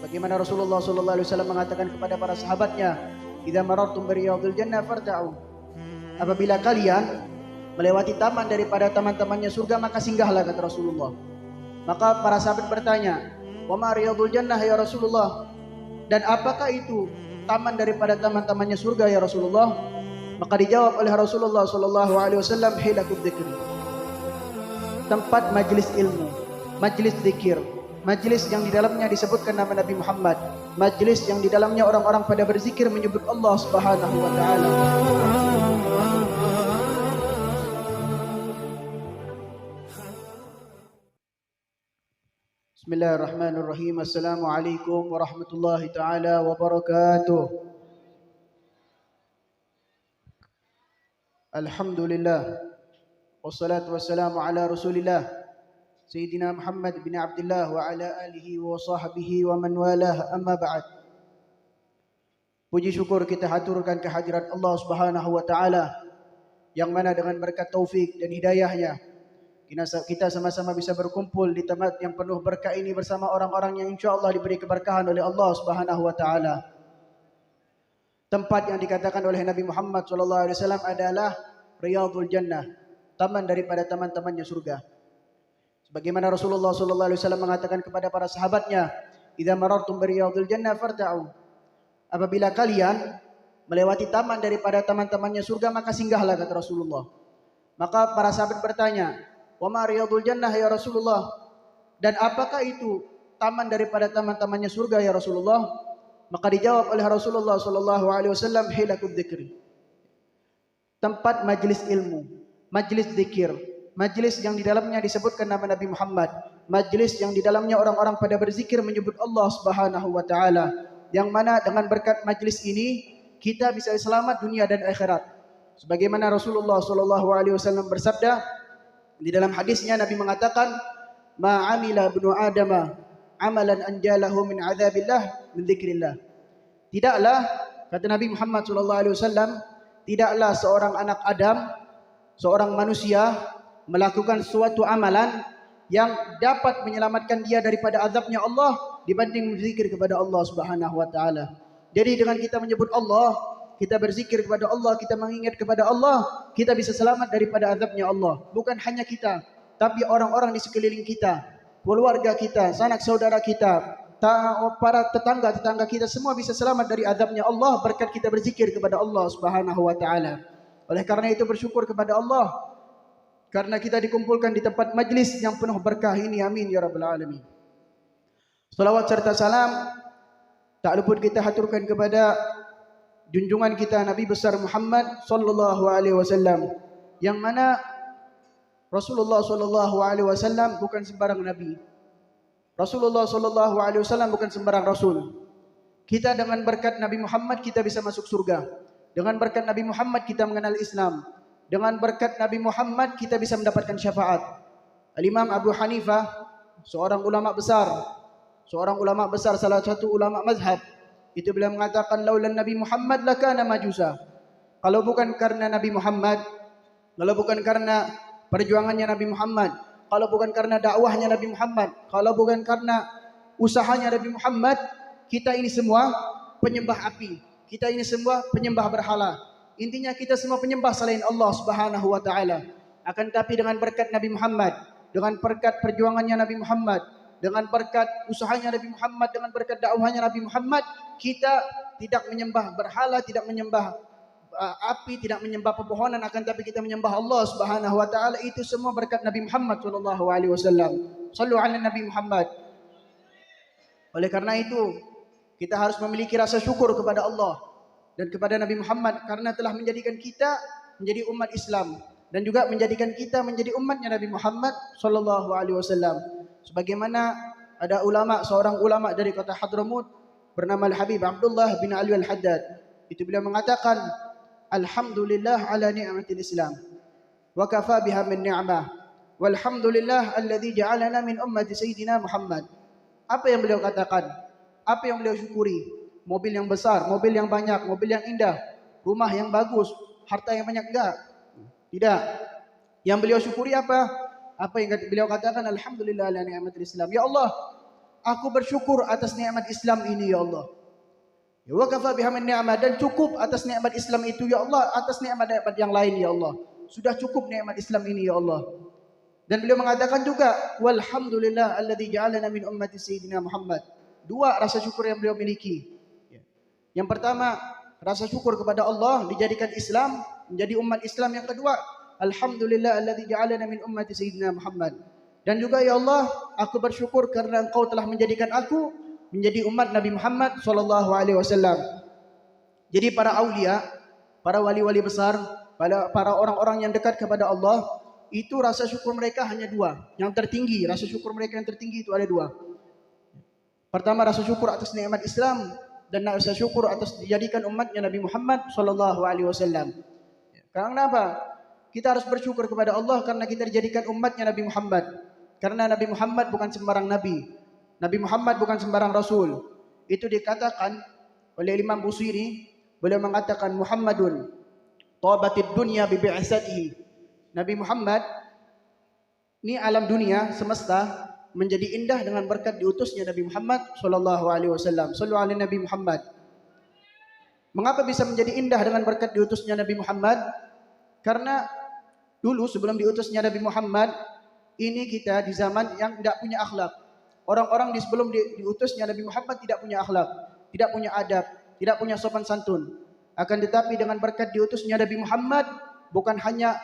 Bagaimana Rasulullah sallallahu alaihi wasallam mengatakan kepada para sahabatnya, "Idza marartum bi riyadil jannah farta'u." Apabila kalian melewati taman daripada taman-tamannya surga, maka singgahlah, kata Rasulullah. Maka para sahabat bertanya, "Wa ma riyadul jannah ya Rasulullah?" Dan apakah itu taman daripada taman-tamannya surga ya Rasulullah? Maka dijawab oleh Rasulullah sallallahu alaihi wasallam, "Hilakud dzikr." Tempat majlis ilmu, majlis zikir, majlis yang di dalamnya disebutkan nama Nabi Muhammad, majlis yang di dalamnya orang-orang pada berzikir menyebut Allah Subhanahu wa taala. Bismillahirrahmanirrahim. Assalamualaikum warahmatullahi taala wabarakatuh. Alhamdulillah, wassalatu wassalamu ala Rasulillah Sayyidina Muhammad bin Abdullah wa ala alihi wa sahbihi wa man walah, amma ba'd. Puji syukur kita haturkan kehadirat Allah Subhanahu wa taala, yang mana dengan berkat taufik dan hidayahnya kita sama-sama bisa berkumpul di tempat yang penuh berkah ini bersama orang-orang yang insyaallah diberi keberkahan oleh Allah Subhanahu wa taala. Tempat yang dikatakan oleh Nabi Muhammad sallallahu alaihi wasallam adalah Riyadul Jannah, taman daripada taman-tamannya surga. Sebagaimana Rasulullah sallallahu alaihi wasallam mengatakan kepada para sahabatnya, "Idza marartum bi riyadil jannah farta'u." Apabila kalian melewati taman daripada taman-tamannya surga, maka singgahlah, kata Rasulullah. Maka para sahabat bertanya, "Wa ma riyadul jannah ya Rasulullah?" Dan apakah itu taman daripada taman-tamannya surga ya Rasulullah? Maka dijawab oleh Rasulullah sallallahu alaihi wasallam, "Hilakud dzikr." Tempat majlis ilmu, majlis zikir, majlis yang di dalamnya disebutkan nama Nabi Muhammad, majlis yang di dalamnya orang-orang pada berzikir menyebut Allah Subhanahu wa taala, yang mana dengan berkat majlis ini kita bisa selamat dunia dan akhirat. Sebagaimana Rasulullah sallallahu alaihi wasallam bersabda di dalam hadisnya, Nabi mengatakan, "Ma 'amila ibnu Adama 'amalan anjalahu min 'adzabillah min dzikrillah." Tidaklah, kata Nabi Muhammad sallallahu alaihi wasallam, tidaklah seorang anak Adam, seorang manusia melakukan suatu amalan yang dapat menyelamatkan dia daripada azabnya Allah dibanding berzikir kepada Allah Subhanahu wa taala. Jadi dengan kita menyebut Allah, kita berzikir kepada Allah, kita mengingat kepada Allah, kita bisa selamat daripada azabnya Allah. Bukan hanya kita, tapi orang-orang di sekeliling kita, keluarga kita, sanak saudara kita, para tetangga-tetangga kita, semua bisa selamat dari azabnya Allah berkat kita berzikir kepada Allah Subhanahu wa taala. Oleh karena itu bersyukur kepada Allah karena kita dikumpulkan di tempat majlis yang penuh berkah ini. Amin ya rabbal alamin. Salawat serta salam tak luput kita haturkan kepada junjungan kita Nabi besar Muhammad sallallahu alaihi wasallam, yang mana Rasulullah sallallahu alaihi wasallam bukan sembarang nabi. Rasulullah sallallahu alaihi wasallam bukan sembarang rasul. Kita dengan berkat Nabi Muhammad kita bisa masuk surga. Dengan berkat Nabi Muhammad kita mengenal Islam. Dengan berkat Nabi Muhammad kita bisa mendapatkan syafaat. Al-Imam Abu Hanifah, seorang ulama besar, salah satu ulama mazhab, itu beliau mengatakan, "Laulan Nabi Muhammad lakana majusa." Kalau bukan karena Nabi Muhammad, kalau bukan karena perjuangannya Nabi Muhammad, kalau bukan karena dakwahnya Nabi Muhammad, kalau bukan karena usahanya Nabi Muhammad, kita ini semua penyembah api, kita ini semua penyembah berhala. Intinya kita semua penyembah selain Allah Subhanahu wa taala. Akan tapi dengan berkat Nabi Muhammad, dengan berkat perjuangannya Nabi Muhammad, dengan berkat usahanya Nabi Muhammad, dengan berkat dakwahnya Nabi Muhammad, kita tidak menyembah berhala, tidak menyembah api, tidak menyembah pepohonan, akan tapi kita menyembah Allah Subhanahu wa taala. Itu semua berkat Nabi Muhammad sallallahu alaihi wasallam. Shallu ala Nabi Muhammad. Oleh karena itu, kita harus memiliki rasa syukur kepada Allah dan kepada Nabi Muhammad karena telah menjadikan kita menjadi umat Islam dan juga menjadikan kita menjadi umatnya Nabi Muhammad sallallahu alaihi wasallam. Sebagaimana ada seorang ulama dari kota Hadramut bernama Al-Habib Abdullah bin Ali Al-Haddad. Itu beliau mengatakan, "Alhamdulillah ala ni'matil Islam wa kafa biha min ni'mah. Walhamdulillah alladzi ja'alana min ummati sayyidina Muhammad." Apa yang beliau katakan? Apa yang beliau syukuri? Mobil yang besar, mobil yang banyak, mobil yang indah, rumah yang bagus, harta yang banyak, enggak? Tidak. Yang beliau syukuri apa? Apa yang beliau katakan? Alhamdulillah ala ni'matil Islam. Ya Allah, aku bersyukur atas nikmat Islam ini ya Allah. Ya wa kafa bihamd ni'mah, dan cukup atas nikmat Islam itu ya Allah, atas nikmat-nikmat yang lain ya Allah. Sudah cukup nikmat Islam ini ya Allah. Dan beliau mengatakan juga walhamdulillah alladzi ja'alana min ummati sayyidina Muhammad. Dua rasa syukur yang beliau miliki. Yang pertama, rasa syukur kepada Allah dijadikan Islam menjadi umat Islam. Yang kedua, alhamdulillah alladzi ja'alana min ummati sayyidina Muhammad. Dan juga ya Allah, aku bersyukur karena Engkau telah menjadikan aku menjadi umat Nabi Muhammad sallallahu alaihi wasallam. Jadi para aulia, para wali-wali besar, para orang-orang yang dekat kepada Allah, itu rasa syukur mereka hanya dua. Yang tertinggi, rasa syukur mereka yang tertinggi itu ada dua. Pertama, rasa syukur atas nikmat Islam, dan rasa syukur atas dijadikan umatnya Nabi Muhammad sallallahu alaihi wasallam. Karena apa? Kita harus bersyukur kepada Allah karena kita dijadikan umatnya Nabi Muhammad. Karena Nabi Muhammad bukan sembarang nabi. Nabi Muhammad bukan sembarang rasul. Itu dikatakan oleh Imam Busiri, beliau mengatakan Muhammadun tabatid dunya bi bi'asatihi. Nabi Muhammad ini alam dunia semesta menjadi indah dengan berkat diutusnya Nabi Muhammad sallallahu alaihi wasallam. Sallu ala Nabi Muhammad. Mengapa bisa menjadi indah dengan berkat diutusnya Nabi Muhammad? Karena dulu sebelum diutusnya Nabi Muhammad, ini kita di zaman yang tidak punya akhlak. Orang-orang di sebelum diutusnya Nabi Muhammad tidak punya akhlak, tidak punya adab, tidak punya sopan santun. Akan tetapi dengan berkat diutusnya Nabi Muhammad, bukan hanya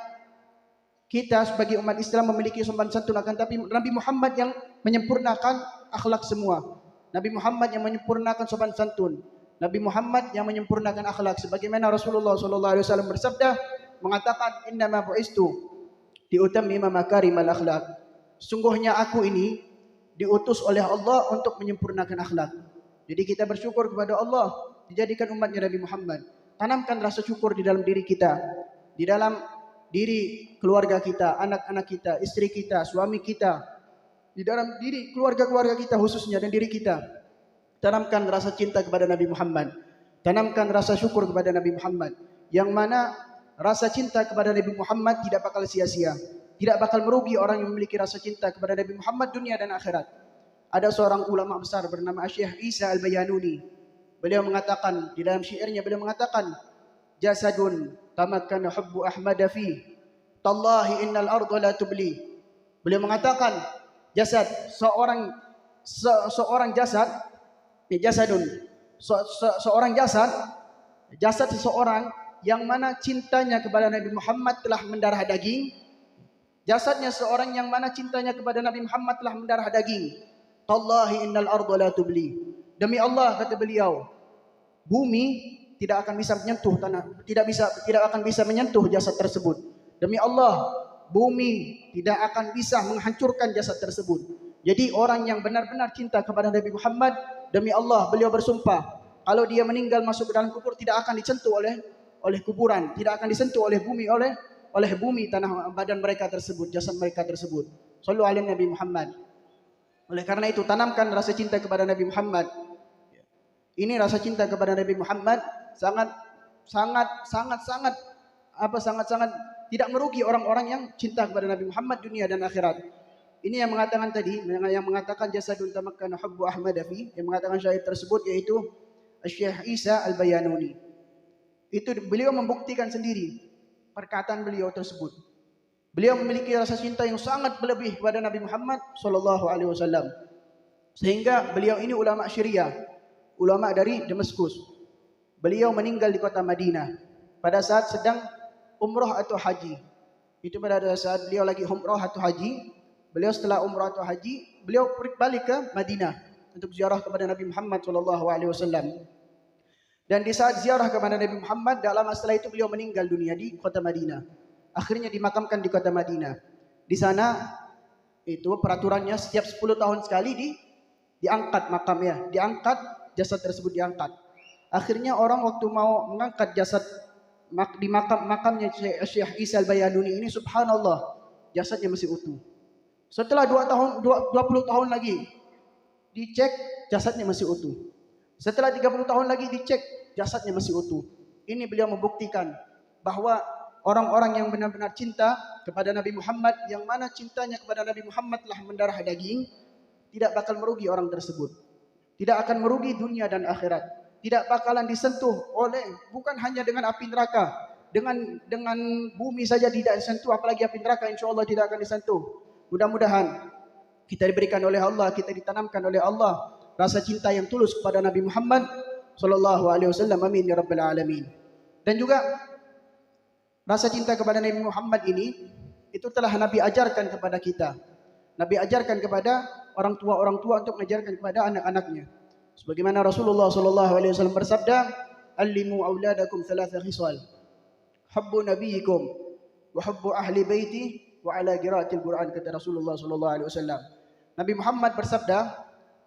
kita sebagai umat Islam memiliki sopan santun, akan tapi Nabi Muhammad yang menyempurnakan akhlak semua. Nabi Muhammad yang menyempurnakan sopan santun. Nabi Muhammad yang menyempurnakan akhlak. Sebagaimana Rasulullah SAW bersabda, mengatakan, innama bu'istu diutammima makarimal akhlak. Sungguhnya aku ini diutus oleh Allah untuk menyempurnakan akhlak. Jadi kita bersyukur kepada Allah dijadikan umatnya Nabi Muhammad. Tanamkan rasa syukur di dalam diri kita, di dalam diri keluarga kita, anak-anak kita, istri kita, suami kita, di dalam diri keluarga-keluarga kita khususnya dan diri kita. Tanamkan rasa cinta kepada Nabi Muhammad. Tanamkan rasa syukur kepada Nabi Muhammad. Yang mana rasa cinta kepada Nabi Muhammad tidak bakal sia-sia. Tidak bakal merugi orang yang memiliki rasa cinta kepada Nabi Muhammad dunia dan akhirat. Ada seorang ulama besar bernama Syekh Isa Al-Bayanuni. Beliau mengatakan, di dalam syairnya beliau mengatakan, jasadun tamakkana hubbu Ahmad fi tallahi innal arda la tubli. Beliau mengatakan jasad seorang jasad, jasadun seorang jasad seseorang yang mana cintanya kepada Nabi Muhammad telah mendarah daging. Jasadnya seorang yang mana cintanya kepada Nabi Muhammad telah mendarah daging. Tallahi innal arda la tubli. Demi Allah, kata beliau, bumi tidak akan bisa menyentuh tanah, tidak akan bisa menyentuh jasad tersebut. Demi Allah, bumi tidak akan bisa menghancurkan jasad tersebut. Jadi orang yang benar-benar cinta kepada Nabi Muhammad, demi Allah beliau bersumpah, kalau dia meninggal masuk ke dalam kubur tidak akan disentuh oleh kuburan, tidak akan disentuh oleh bumi, oleh bumi tanah badan mereka tersebut, jasad mereka tersebut. Sallu ala Nabi Muhammad. Oleh karena itu tanamkan rasa cinta kepada Nabi Muhammad. Ini rasa cinta kepada Nabi Muhammad sangat tidak merugi orang-orang yang cinta kepada Nabi Muhammad dunia dan akhirat. Ini yang mengatakan tadi, yang mengatakan jasadun tamakkana hubbu Ahmad fi, yang mengatakan syair tersebut yaitu Syekh Isa Al-Bayanuni. Itu beliau membuktikan sendiri perkataan beliau tersebut. Beliau memiliki rasa cinta yang sangat berlebih kepada Nabi Muhammad sallallahu alaihi wasallam. Sehingga beliau ini ulama Syariah, ulama dari Damaskus. Beliau meninggal di kota Madinah pada saat sedang umrah atau haji. Itu pada saat beliau lagi umrah atau haji. Beliau setelah umrah atau haji, beliau balik ke Madinah untuk ziarah kepada Nabi Muhammad sallallahu alaihi wasallam. Dan di saat ziarah kepada Nabi Muhammad, dalam setelah itu beliau meninggal dunia di kota Madinah. Akhirnya dimakamkan di kota Madinah. Di sana itu peraturannya setiap 10 tahun sekali diangkat makamnya, diangkat jasad tersebut diangkat. Akhirnya orang waktu mau mengangkat jasad di makamnya Syekh Isa Al-Bayanuni ini, subhanallah, jasadnya masih utuh. Setelah 20 tahun lagi dicek, jasadnya masih utuh. Setelah 30 tahun lagi dicek, jasadnya masih utuh. Ini beliau membuktikan bahwa orang-orang yang benar-benar cinta kepada Nabi Muhammad, yang mana cintanya kepada Nabi Muhammad telah mendarah daging, tidak bakal merugi orang tersebut. Tidak akan merugi dunia dan akhirat. Tidak bakalan disentuh oleh, bukan hanya dengan api neraka, dengan bumi saja tidak disentuh, apalagi api neraka insyaallah tidak akan disentuh. Mudah-mudahan kita diberikan oleh Allah, kita ditanamkan oleh Allah rasa cinta yang tulus kepada Nabi Muhammad sallallahu alaihi wasallam. Amin ya rabbal alamin. Dan juga rasa cinta kepada Nabi Muhammad ini itu telah Nabi ajarkan kepada kita. Nabi ajarkan kepada orang tua untuk mengajarkan kepada anak-anaknya. Sebagaimana Rasulullah sallallahu alaihi wasallam bersabda, "Allimu auladakum thalatha khisal. Hubbu nabiyikum wa hubbu ahli baiti wa ala qiraatil Qur'an," kata Rasulullah sallallahu alaihi wasallam. Nabi Muhammad bersabda,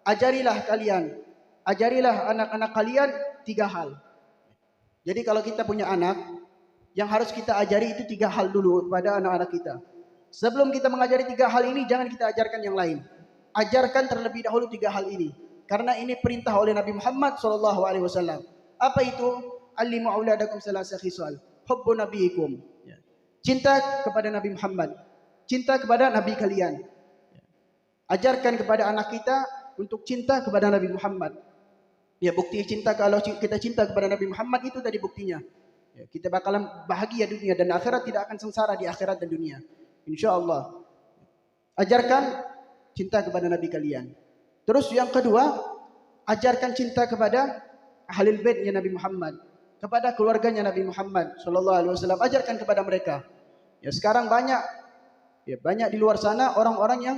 ajarilah anak-anak kalian 3 hal. Jadi kalau kita punya anak, yang harus kita ajari itu 3 hal dulu kepada anak-anak kita. Sebelum kita mengajari 3 hal ini, jangan kita ajarkan yang lain. Ajarkan terlebih dahulu 3 hal ini. Karena ini perintah oleh Nabi Muhammad SAW. Apa itu? Allimu auladakum salasa khisal. Hubbu nabiyikum. Cinta kepada Nabi Muhammad. Cinta kepada Nabi kalian. Ajarkan kepada anak kita untuk cinta kepada Nabi Muhammad. Ya, bukti cinta, kalau kita cinta kepada Nabi Muhammad itu tadi buktinya. Ya, kita bakalan bahagia dunia dan akhirat, tidak akan sengsara di akhirat dan dunia. InsyaAllah. Ajarkan cinta kepada Nabi kalian. Terus yang kedua, ajarkan cinta kepada ahlul baitnya Nabi Muhammad, kepada keluarganya Nabi Muhammad sallallahu alaihi wasallam. Ajarkan kepada mereka. Ya, sekarang banyak di luar sana orang-orang yang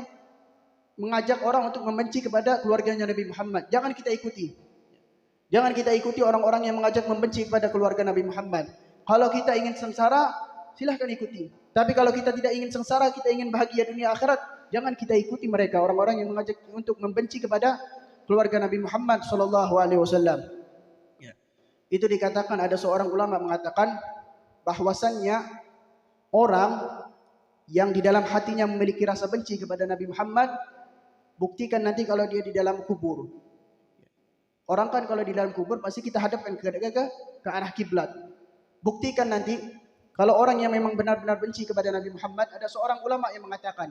mengajak orang untuk membenci kepada keluarganya Nabi Muhammad. Jangan kita ikuti. Jangan kita ikuti orang-orang yang mengajak membenci kepada keluarga Nabi Muhammad. Kalau kita ingin sengsara, silahkan ikuti. Tapi kalau kita tidak ingin sengsara, kita ingin bahagia dunia akhirat, jangan kita ikuti mereka, orang-orang yang mengajak untuk membenci kepada keluarga Nabi Muhammad sallallahu alaihi wasallam. Ya. Itu dikatakan, ada seorang ulama mengatakan bahwasannya orang yang di dalam hatinya memiliki rasa benci kepada Nabi Muhammad, buktikan nanti kalau dia di dalam kubur. Orang kan kalau di dalam kubur pasti kita hadapkan ke arah kiblat. Buktikan nanti kalau orang yang memang benar-benar benci kepada Nabi Muhammad. Ada seorang ulama yang mengatakan,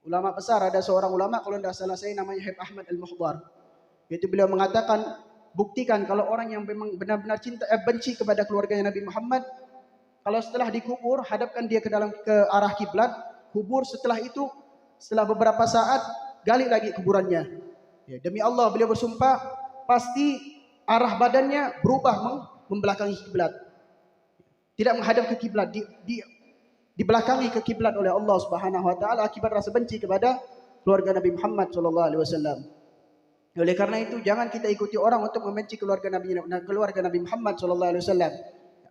ulama besar, ada seorang ulama, kalau tidak salah saya namanya Habib Ahmad Al-Muhdar. Yaitu beliau mengatakan, buktikan kalau orang yang memang benar-benar benci kepada keluarganya Nabi Muhammad, kalau setelah dikubur, hadapkan dia ke arah kiblat, kubur. Setelah itu, setelah beberapa saat, gali lagi kuburannya. Ya, demi Allah beliau bersumpah, pasti arah badannya berubah membelakangi kiblat. Tidak menghadap ke kiblat, dibelakangi ke kiblat oleh Allah Subhanahu wa taala akibat rasa benci kepada keluarga Nabi Muhammad sallallahu alaihi wasallam. Oleh karena itu, jangan kita ikuti orang untuk membenci keluarga Nabi Muhammad sallallahu alaihi wasallam.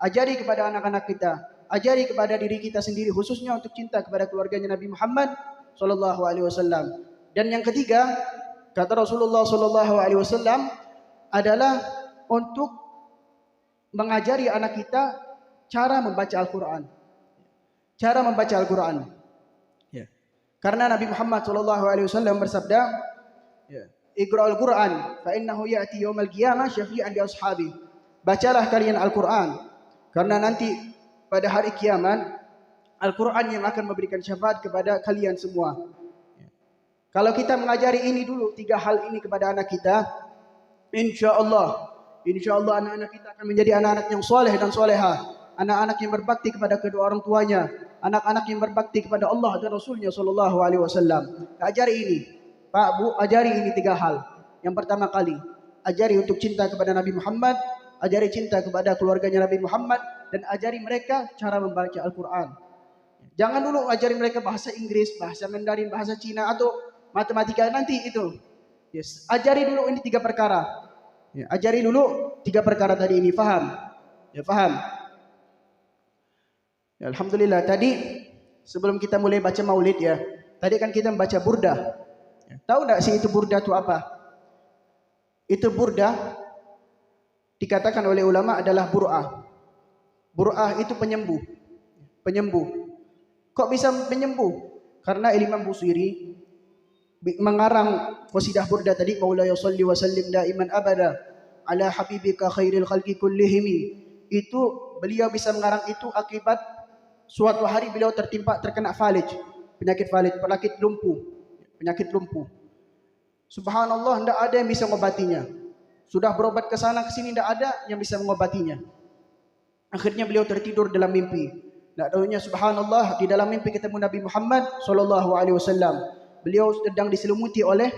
Ajari kepada anak-anak kita, ajari kepada diri kita sendiri, khususnya untuk cinta kepada keluarganya Nabi Muhammad sallallahu alaihi wasallam. Dan yang ketiga, kata Rasulullah sallallahu alaihi wasallam, adalah untuk mengajari anak kita cara membaca Al-Quran. Cara membaca Al-Quran. Ya. Karena Nabi Muhammad SAW bersabda, ya, Iqra'ul Quran, fa innahu ya'ti yawmal qiyamah syafi'an li ashabi. Bacalah kalian Al-Quran, karena nanti pada hari kiamat Al-Quran yang akan memberikan syafaat kepada kalian semua. Ya. Kalau kita mengajari ini dulu, 3 hal ini kepada anak kita, insyaallah anak-anak kita akan menjadi anak-anak yang soleh dan soleha. Anak-anak yang berbakti kepada kedua orang tuanya, anak-anak yang berbakti kepada Allah dan Rasulnya sallallahu alaihi wasallam. Ajari ini, Pak Bu, ajari ini 3 hal. Yang pertama kali, ajari untuk cinta kepada Nabi Muhammad, ajari cinta kepada keluarganya Nabi Muhammad, dan ajari mereka cara membaca Al-Quran. Jangan dulu ajari mereka bahasa Inggris, bahasa Mandarin, bahasa Cina, atau matematika nanti itu. Yes. Ajari dulu ini 3 perkara. Ya, ajari dulu 3 perkara tadi ini, faham? Ya, faham. Ya, alhamdulillah, tadi sebelum kita mulai baca maulid ya, tadi kan kita membaca burdah. Ya, tahu enggak sih itu burdah itu apa? Itu burdah dikatakan oleh ulama adalah bur'ah. Bur'ah itu penyembuh. Penyembuh. Kok bisa penyembuh? Karena Imam Busiri mengarang qasidah burdah tadi, Maulaya shalli wa sallim daiman abada ala habibika khairil khalqi kullihim. Itu beliau bisa mengarang itu akibat suatu hari beliau terkena falij, penyakit lumpuh. Subhanallah, tidak ada yang bisa mengobatinya. Sudah berobat ke sana ke sini, tidak ada yang bisa mengobatinya. Akhirnya beliau tertidur dalam mimpi. Tidak tahunya subhanallah, di dalam mimpi ketemu Nabi Muhammad SAW. Beliau sedang diselumuti oleh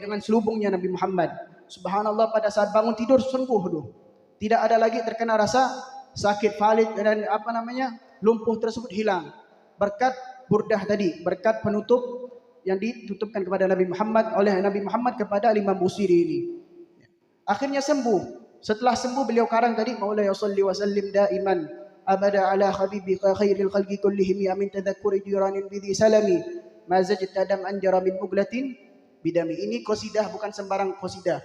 dengan selubungnya Nabi Muhammad. Subhanallah, pada saat bangun tidur sembuh tu. Tidak ada lagi terkena rasa sakit falit dan lumpuh tersebut hilang. Berkat burdah tadi, berkat penutup yang ditutupkan kepada Nabi Muhammad oleh Nabi Muhammad kepada Imam Busiri ini. Akhirnya sembuh. Setelah sembuh beliau karang tadi, Maulaya salli wa sallim daiman abada ala habibika khairil khalqi kullihim amin tadhakkuri jiranin bidhi salami ma zajta dam anjara min muglatin bidami. Ini qasidah, bukan sembarang qasidah.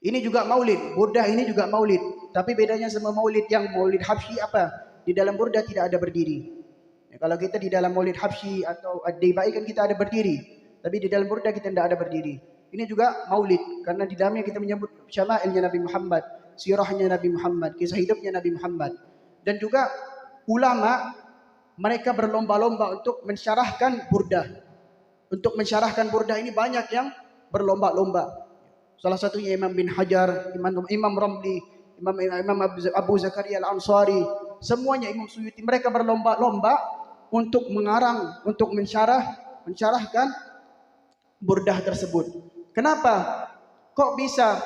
Ini juga maulid, burdah ini juga maulid. Tapi bedanya sama maulid yang maulid Habsyi apa? Di dalam burdah tidak ada berdiri. Ya, kalau kita di dalam maulid Habsyi atau ad-Daibai kan kita ada berdiri. Tapi di dalam burdah kita tidak ada berdiri. Ini juga maulid karena di dalamnya kita menyebut syama'ilnya Nabi Muhammad, sirahnya Nabi Muhammad, kisah hidupnya Nabi Muhammad. Dan juga ulama mereka berlomba-lomba untuk mensyarahkan burdah. Untuk mensyarahkan burdah ini banyak yang berlomba-lomba. Salah satunya Imam bin Hajar, Imam Ramli, Imam Abu Zakaria Al-Ansari, semuanya Imam Suyuti, mereka berlomba-lomba untuk mengarang, untuk mensyarahkan burdah tersebut. Kenapa? Kok bisa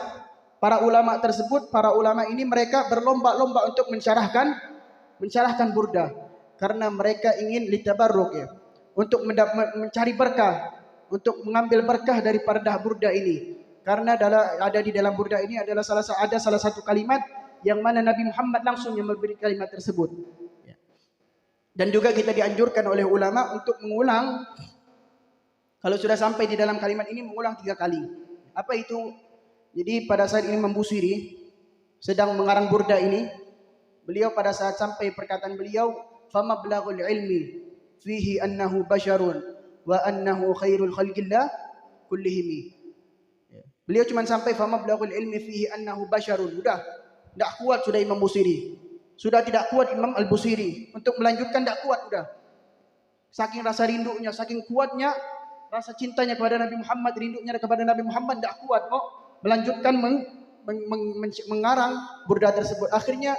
para ulama tersebut, para ulama ini mereka berlomba-lomba untuk mensyarahkan burdah? Karena mereka ingin litabarruk, ya, untuk mencari berkah, untuk mengambil berkah dari burdah ini. Karena ada di dalam burdah ini adalah salah satu kalimat yang mana Nabi Muhammad langsung yang memberi kalimat tersebut. Dan juga kita dianjurkan oleh ulama untuk mengulang. Kalau sudah sampai di dalam kalimat ini mengulang 3 kali. Apa itu? Jadi pada saat ini Imam Busiri sedang mengarang burda ini, beliau pada saat sampai perkataan beliau, "Famablaghul ilmi fihi annahu basharun wa annahu khairul khalqillah kullihim." Beliau cuma sampai famablaghul ilmi fihi annahu basharun. Sudah tidak kuat sudah Imam Busiri. Sudah tidak kuat Imam Al-Busiri untuk melanjutkan, tidak kuat sudah. Saking rasa rindunya, saking kuatnya rasa cintanya kepada Nabi Muhammad, rindunya kepada Nabi Muhammad, tidak kuat kok melanjutkan mengarang burdah tersebut. Akhirnya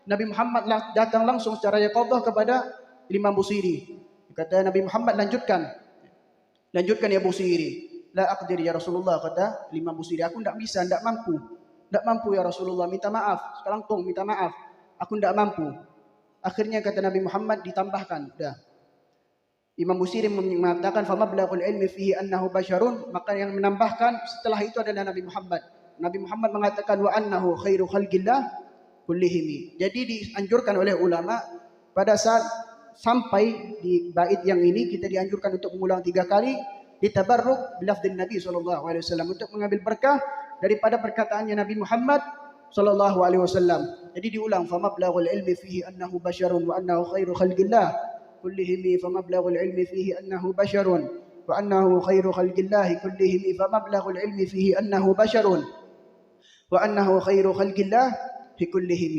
Nabi Muhammad datang langsung secara yaqadhah kepada Imam Busiri. Kata Nabi Muhammad, lanjutkan ya Busiri. La aqdir ya Rasulullah, kata Imam Busiri, aku tidak bisa, tidak mampu ya Rasulullah, minta maaf. Sekarang minta maaf, aku tidak mampu. Akhirnya kata Nabi Muhammad, ditambahkan, dah. Imam Busiri mengatakan famablaghul ilmi fihi annahu basyarun, maka yang menambahkan setelah itu adalah Nabi Muhammad. Nabi Muhammad mengatakan wa annahu khairu khalqillah kullihim. Jadi dianjurkan oleh ulama pada saat sampai di bait yang ini kita dianjurkan untuk mengulang 3 kali ditabarruk bilafdin Nabi sallallahu alaihi wasallam, untuk mengambil berkah daripada perkataannya Nabi Muhammad sallallahu alaihi wasallam. Jadi diulang famablaghul ilmi fihi annahu basyarun wa annahu khairu khalqillah كلهم فمبلغ العلم فيه أنه بشر وأنه خير خلق الله كلهم فمبلغ العلم فيه أنه بشر وأنه خير خلق الله كلهم.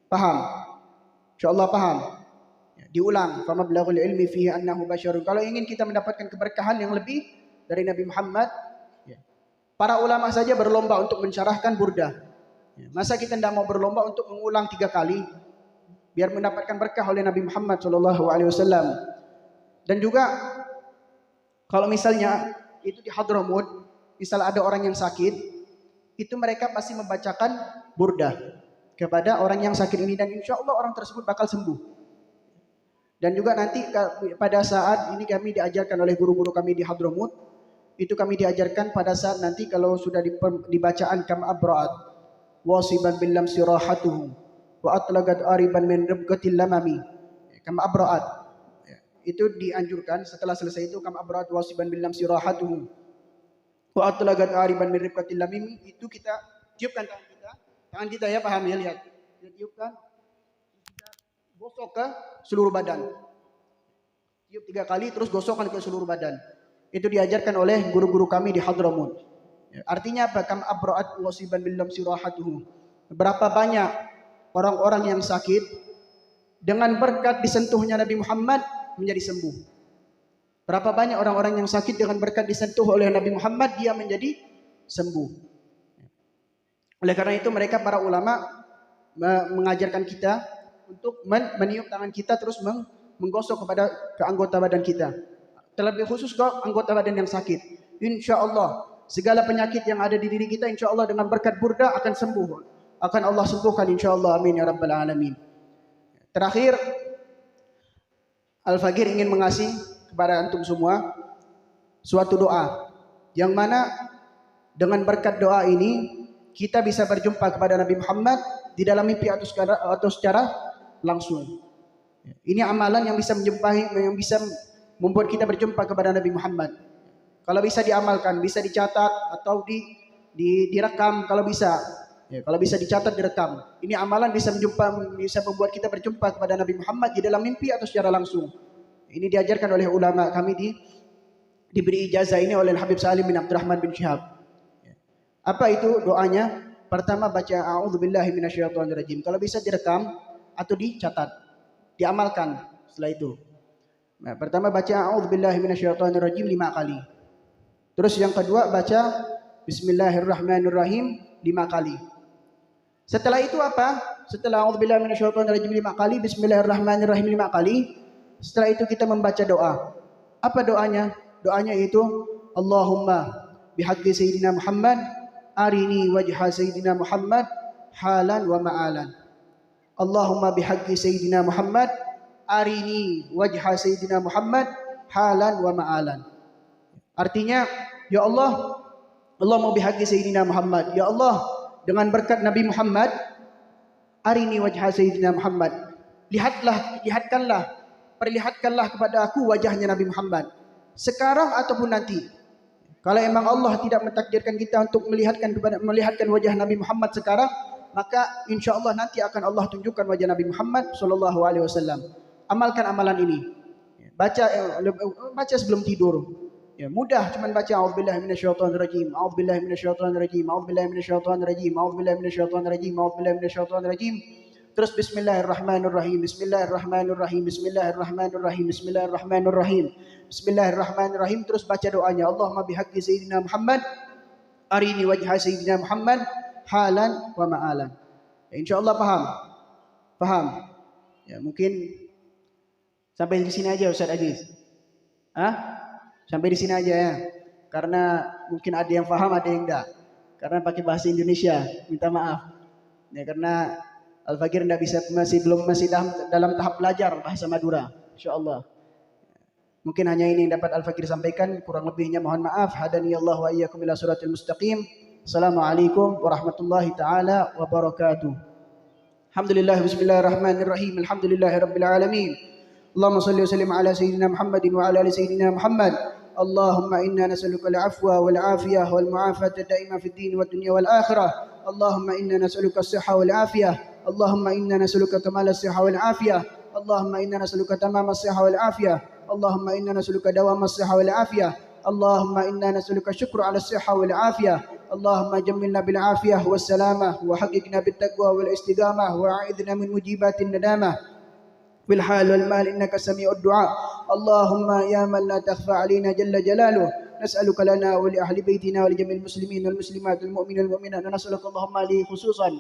Paham? InsyaAllah paham. Diulang famablaghul ilmi fihi annahu basyarun. Kalau ingin kita mendapatkan keberkahan yang lebih dari Nabi Muhammad, para ulama saja berlomba untuk mensyarahkan burdah. Masa kita tidak mau berlomba untuk mengulang 3 kali? Biar mendapatkan berkah oleh Nabi Muhammad SAW. Dan juga kalau misalnya itu di Hadramut, misal ada orang yang sakit, itu mereka pasti membacakan burdah kepada orang yang sakit ini, dan insya Allah orang tersebut bakal sembuh. Dan juga nanti pada saat ini kami diajarkan oleh guru-guru kami di Hadramut, itu kami diajarkan pada saat nanti kalau sudah dibacaan kam abra'at wasiban billam sirahatuhum wa atlagat ariban min ribqatil lamami, kam abra'at, itu dianjurkan setelah selesai itu kam abra'at wasiban billam sirahatuhum wa atlagat ariban min ribqatil lamami, itu kita tiupkan tangan kita ya, paham ya, lihat kita tiupkan, kita gosok ke seluruh badan, tiup 3 kali terus gosokkan ke seluruh badan. Itu diajarkan oleh guru-guru kami di Hadramut. Artinya apa? Kam abra'at wasiban billam sirahatuhum, berapa banyak orang-orang yang sakit dengan berkat disentuhnya Nabi Muhammad menjadi sembuh. Berapa banyak orang-orang yang sakit dengan berkat disentuh oleh Nabi Muhammad, dia menjadi sembuh. Oleh karena itu mereka para ulama mengajarkan kita untuk meniup tangan kita terus menggosok kepada ke anggota badan kita. Terlebih khusus ke anggota badan yang sakit. Insya Allah segala penyakit yang ada di diri kita insya Allah dengan berkat burda akan sembuh. Akan Allah sembuhkan insya Allah. Amin ya rabbal alamin. Terakhir, Al-Faqir ingin mengasih kepada antum semua suatu doa yang mana dengan berkat doa ini kita bisa berjumpa kepada Nabi Muhammad di dalam mimpi atau secara langsung. Ini amalan yang bisa yang bisa membuat kita berjumpa kepada Nabi Muhammad. Kalau bisa diamalkan, bisa dicatat atau direkam kalau bisa. Ya, kalau bisa dicatat direkam. Ini amalan bisa membuat kita berjumpa kepada Nabi Muhammad di dalam mimpi atau secara langsung. Ini diajarkan oleh ulama kami diberi ijazah ini oleh Habib Salim bin Abdurrahman bin Syihab. Apa itu doanya? Pertama baca a'udzubillahi minasyaitonirrajim. Kalau bisa direkam atau dicatat, diamalkan setelah itu. Nah, pertama baca a'udzubillahi minasyaitonirrajim 5 kali. Terus yang kedua baca bismillahirrahmanirrahim 5 kali. Setelah itu apa? Setelah a'udzubillahi minasyaitonirrajim 5 kali, bismillahirrahmanirrahim 5 kali, setelah itu kita membaca doa. Apa doanya? Doanya itu Allahumma bihaqqi sayyidina Muhammad arini wajha sayyidina Muhammad halan wa ma'alan. Allahumma bihaqqi sayyidina Muhammad arini wajha sayyidina Muhammad halan wa ma'alan. Artinya, ya Allah, Allahumma bihaqqi sayyidina Muhammad. Ya Allah, dengan berkat Nabi Muhammad, arini wajha sayyidina Muhammad. Perlihatkanlah kepada aku wajahnya Nabi Muhammad. Sekarang ataupun nanti. Kalau emang Allah tidak mentakdirkan kita untuk melihatkan wajah Nabi Muhammad sekarang, maka insya Allah nanti akan Allah tunjukkan wajah Nabi Muhammad sallallahu alaihi wasallam. Amalkan amalan ini. Baca sebelum tidur. Ya, mudah, cuman baca a'udzubillahi minasyaitonirrajim, a'udzubillahi minasyaitonirrajim, a'udzubillahi minasyaitonirrajim, a'udzubillahi minasyaitonirrajim, a'udzubillahi minasyaitonirrajim. Terus bismillahirrahmanirrahim, bismillahirrahmanirrahim, bismillahirrahmanirrahim, bismillahirrahmanirrahim, bismillahirrahmanirrahim. Terus baca doanya, Allahumma bihaqqi sayyidina Muhammad arini wajha sayyidina Muhammad halan wa ma'alan. Ya, insyaallah paham? Paham? Ya, mungkin sampai di sini aja Ustaz Aziz. Sampai di sini aja ya. Karena mungkin ada yang paham, ada yang enggak. Karena pakai bahasa Indonesia, minta maaf. Ya, karena Al-Faqir masih dalam tahap belajar bahasa Madura, insyaallah. Mungkin hanya ini yang dapat Al-Faqir sampaikan, kurang lebihnya mohon maaf. Hadani Allah wa iyyakum ila siratal mustaqim. Assalamualaikum warahmatullahi taala wabarakatuh. Alhamdulillah, bismillahirrahmanirrahim. Alhamdulillahirabbil alamin. Allahumma shalli wa sallim ala sayyidina Muhammadin wa ala ali sayyidina Muhammad. Allahumma inna nas'aluka al-'afwa wal 'afiyah wal mu'afata da'ima fid din wad dunya wal akhirah. Allahumma inna nas'aluka as-sihha wal 'afiyah. اللهم إنا نسألك كمال الصحة والعافية. اللهم إنا نسألك تمام الصحة والعافية. اللهم إنا نسألك دوام الصحة والعافية. اللهم إنا نسألك الشكر على الصحة والعافية. اللهم جملنا بالعافية والسلامة وحققنا بالتقوى والاستقامة وأعذنا من مجيبات الندامة في الحال والمال إنك سميع الدعاء. اللهم يا من لا تخفى علينا جل جلاله نسألك لنا ولأهل بيتنا ولجميع المسلمين والمسلمات والمؤمنين والمؤمنات. نسألك اللهم لي خصوصا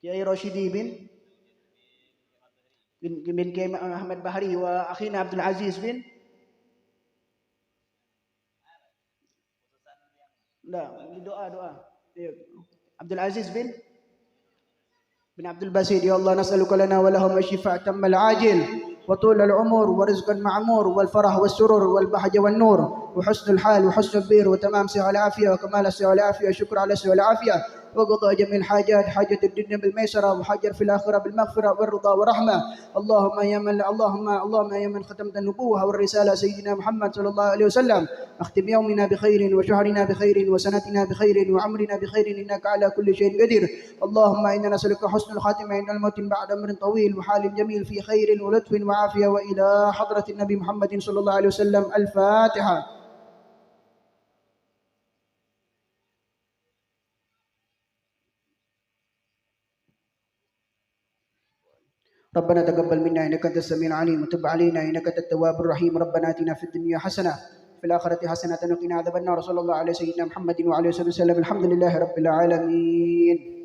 Kiai Roshidi bin Kiai Ahmad Bahri wa akhina Abdul Aziz bin doa. Abdul Aziz bin Abdul Basid. Ya Allah, nas'aluka lana wa lahum ash-shifa' tammal ajil wa tul al-umur wa rizqan ma'mur wal farah was surur wal bahja wan nur wa husnul hal wa husnul bir wa tamam siha al-afiyah wa kamal siha al-afiyah syukur ala siha al-afiyah وقضى جميع الحاجات حاجة الدنيا بالميسرة وحاجة في الآخرة بالمغفرة والرضا والرحمة. اللهم يا من ختمت النبوة والرسالة سيدنا محمد صلى الله عليه وسلم اختم يومنا بخير وشهرنا بخير وسنتنا بخير وعمرنا بخير إنك على كل شيء قدير. اللهم إنا نسألك حسن الخاتمة عند الموت بعد أمر طويل وحال جميل في خير ولطف وعافية وإلى حضرة النبي محمد صلى الله عليه وسلم. الفاتحة. ربنا تقبل منا إنك أنت السميع العليم وتب علينا إنك أنت التواب الرحيم ربنا آتنا في الدنيا حسنة في الآخرة حسنة وقنا عذاب النار صلى الله على سيدنا محمد وعلى آله وسلم الحمد لله رب العالمين.